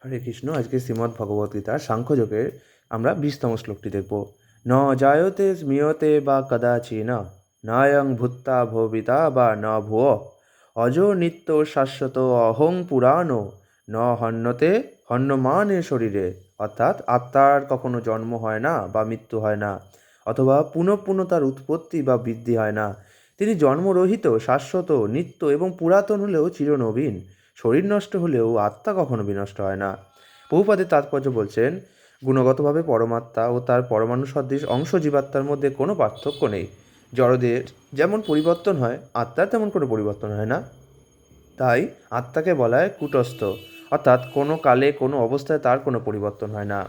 হরে কৃষ্ণ। আজকে শ্রীমদ্ ভগবদ্গীতার সাংখ্যযোগের আমরা 20তম শ্লোকটি দেখব। ন জায়তে স্মিয়তে বা কদাচিন নায়ং ভূত্তা ভবিতা বা ন ভুয় অজো নিত্য শাশ্বত অহং পুরাণো ন হন্যতে হন্যমানে শরীরে। অর্থাৎ আত্মার কখনো জন্ম হয় না বা মৃত্যু হয় না, অথবা পুনঃ পুনঃ তার উৎপত্তি বা বৃদ্ধি হয় না। তিনি জন্মরহিত, শাশ্বত, নিত্য এবং পুরাতন হলেও চিরনবীন। শরীর নষ্ট হলেও আত্মা কখনো বিনষ্ট হয় না। বহুপাদের তাৎপর্য বলছেন, গুণগতভাবে পরমাত্মা ও তার পরমাণু সদৃশ অংশ জীবাত্মার মধ্যে কোনো পার্থক্য নেই। জড়দের যেমন পরিবর্তন হয়, আত্মার তেমন কোনো পরিবর্তন হয় না। তাই আত্মাকে বলা হয় কূটস্থ, অর্থাৎ কোনো কালে কোনো অবস্থায় তার কোনো পরিবর্তন হয় না।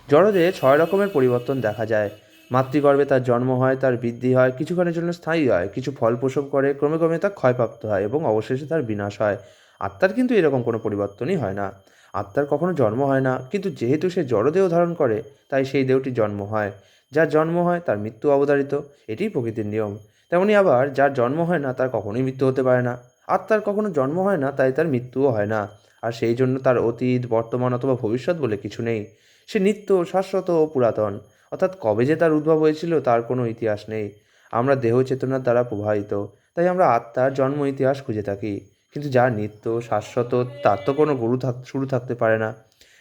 জড়দের 6 রকমের পরিবর্তন দেখা যায়। মাতৃগর্ভে তার জন্ম হয়, তার বৃদ্ধি হয়, কিছুক্ষণের জন্য স্থায়ী হয়, কিছু ফল প্রসব করে, ক্রমে ক্রমে তা ক্ষয়প্রাপ্ত হয় এবং অবশেষে তার বিনাশ হয়। আত্মার কিন্তু এরকম কোনো পরিবর্তনই হয় না। আত্মার কখনো জন্ম হয় না, কিন্তু যেহেতু সে জড়দেহ ধারণ করে, তাই সেই দেহটির জন্ম হয়। যার জন্ম হয় তার মৃত্যু অবধারিত, এটিই প্রকৃতির নিয়ম। তেমনি আবার যার জন্ম হয় না তার কখনোই মৃত্যু হতে পারে না। আত্মার কখনো জন্ম হয় না, তাই তার মৃত্যুও হয় না। আর সেই জন্য তার অতীত, বর্তমান অথবা ভবিষ্যৎ বলে কিছু নেই। সে নিত্য, শাশ্বত ও পুরাতন। অর্থাৎ কবে যে তার উদ্ভব হয়েছিল তার কোনো ইতিহাস নেই। আমরা দেহ চেতনার দ্বারা প্রভাবিত, তাই আমরা আত্মার জন্ম ইতিহাস খুঁজে থাকি। কিন্তু যা নিত্য, শাশ্বত, তার তো কোনো শুরু থাকতে পারে না।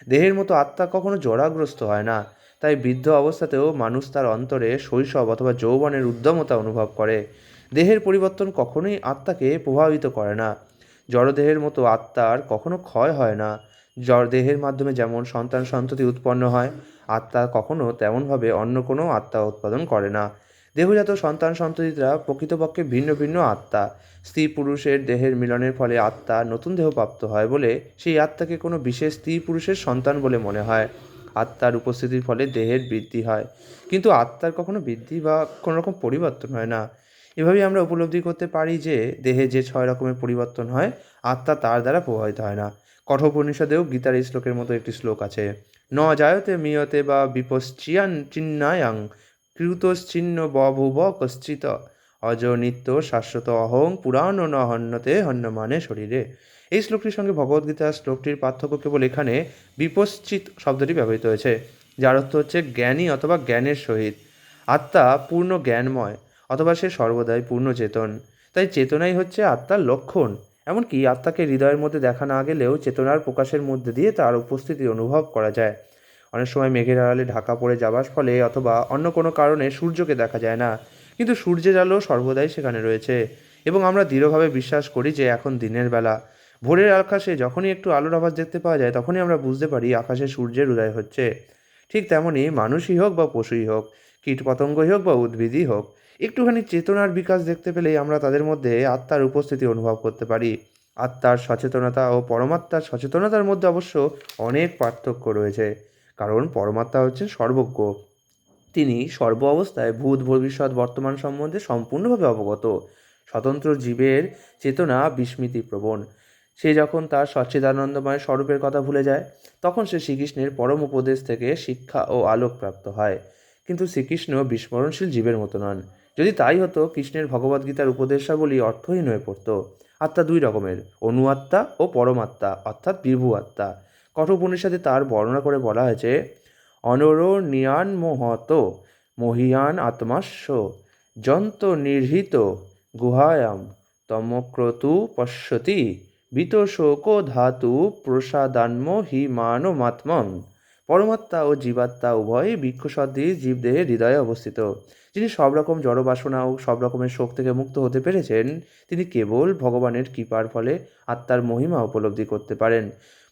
দেহের মতো আত্মা কখনো জরাগ্রস্ত হয় না। তাই বৃদ্ধ অবস্থাতেও মানুষ তার অন্তরে শৈশব অথবা যৌবনের উদ্যমতা অনুভব করে। দেহের পরিবর্তন কখনোই আত্মাকে প্রভাবিত করে না। জড়দেহের মতো আত্মার কখনো ক্ষয় হয় না। দেহের মাধ্যমে যেমন সন্তান সন্ততি উৎপন্ন হয়, আত্মা কখনো তেমনভাবে অন্য কোনো আত্মা উৎপাদন করে না। দেহজাত সন্তান সন্ততিরা প্রকৃতপক্ষে ভিন্ন ভিন্ন আত্মা। স্ত্রী পুরুষের দেহের মিলনের ফলে আত্মা নতুন দেহ প্রাপ্ত হয় বলে সেই আত্মাকে কোনো বিশেষ স্ত্রী পুরুষের সন্তান বলে মনে হয়। আত্মার উপস্থিতির ফলে দেহের বৃদ্ধি হয়, কিন্তু আত্মার কখনো বৃদ্ধি বা কোনো রকম পরিবর্তন হয় না। এভাবেই আমরা উপলব্ধি করতে পারি যে দেহে যে 6 রকমের পরিবর্তন হয়, আত্মা তার দ্বারা প্রভাবিত হয় না। কঠোপনিষদেও গীতার এই শ্লোকের মতো একটি শ্লোক আছে, ন জায়তে মিয়তে বা বিপশ্চিয়ান চিন্নায়াং কৃতশ্চিন্ন বভুব কশ্চিত অজ নিত্য শাশ্বত অহং পুরাণ ন হন্যতে হন্যমানে শরীরে। এই শ্লোকটির সঙ্গে ভগবদ্গীতার শ্লোকটির পার্থক্য কেবল এখানে বিপশ্চিত শব্দটি ব্যবহৃত হয়েছে, যার অর্থ হচ্ছে জ্ঞানী অথবা জ্ঞানের সহিত। আত্মা পূর্ণ জ্ঞানময়, অথবা সে সর্বদাই পূর্ণ চেতন। তাই চেতনাই হচ্ছে আত্মার লক্ষণ। এমনকি আত্মাকে হৃদয়ের মধ্যে দেখা না গেলেও চেতনার প্রকাশের মধ্যে দিয়ে তার উপস্থিতি অনুভব করা যায়। অনেক সময় মেঘের আড়ালে ঢাকা পড়ে যাবার ফলে অথবা অন্য কোনো কারণে সূর্যকে দেখা যায় না, কিন্তু সূর্যের আলো সর্বদাই সেখানে রয়েছে এবং আমরা দৃঢ়ভাবে বিশ্বাস করি যে এখন দিনের বেলা। ভোরের আকাশে যখনই একটু আলোর আভাস দেখতে পাওয়া যায়, তখনই আমরা বুঝতে পারি আকাশে সূর্যের উদয় হচ্ছে। ঠিক তেমনই মানুষই হোক বা পশুই হোক, কীটপতঙ্গই হোক বা উদ্ভিদই হোক, একটুখানি চেতনার বিকাশ দেখতে পেলেই আমরা তাদের মধ্যে আত্মার উপস্থিতি অনুভব করতে পারি। আত্মার সচেতনতা ও পরমাত্মার সচেতনতার মধ্যে অবশ্য অনেক পার্থক্য রয়েছে, কারণ পরমাত্মা হচ্ছেন সর্বজ্ঞ। তিনি সর্ব অবস্থায় ভূত, ভবিষ্যৎ, বর্তমান সম্বন্ধে সম্পূর্ণভাবে অবগত। স্বতন্ত্র জীবের চেতনা বিস্মৃতিপ্রবণ। সে যখন তার সচ্চিদানন্দময় স্বরূপের কথা ভুলে যায়, তখন সে শ্রীকৃষ্ণের পরম উপদেশ থেকে শিক্ষা ও আলোক প্রাপ্ত হয়। কিন্তু শ্রীকৃষ্ণ বিস্মরণশীল জীবের মতো নন। যদি তাই হতো, কৃষ্ণের ভগবদ্গীতার উপদেশাবলী অর্থহীন হয়ে পড়ত। আত্মা দুই রকমের, অনুআত্মা ও পরমাত্মা, অর্থাৎ বিভু আত্মা। কঠোপনিষদে তার বর্ণনা করে বলা হয়েছে, অনরোনিয়ানমোহত মহিয়ান আত্মাস্য যন্ত নির্হিত গুহায়াম তমক্রতু পশ্যতি বিতশোক ধাতু প্রসাদান্ম হি মানমাত্মং। পরমাত্মা ও জীবাত্মা উভয়ই বৃক্ষসদৃশ জীবদেহের হৃদয়ে অবস্থিত। যিনি সব রকম জড়বাসনা ও সব রকমের শোক থেকে মুক্ত হতে পেরেছেন, তিনি কেবল ভগবানের কৃপার ফলে আত্মার মহিমা উপলব্ধি করতে পারেন।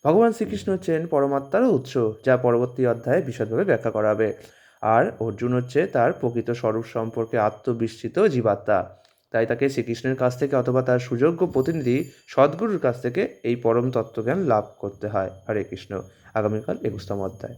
ভগবান শ্রীকৃষ্ণ হচ্ছেন পরমাত্মারও উৎস, যা পরবর্তী অধ্যায়ে বিশদভাবে ব্যাখ্যা করা হবে। আর অর্জুন হচ্ছে তার প্রকৃত স্বরূপ সম্পর্কে আত্মবিস্মৃত জীবাত্মা। তাই তাকে শ্রীকৃষ্ণের কাছ থেকে অথবা তার সুযোগ্য প্রতিনিধি সদ্গুরুর কাছ থেকে এই পরম তত্ত্বজ্ঞান লাভ করতে হয়। হরে কৃষ্ণ। আগামীকাল 21তম অধ্যায়।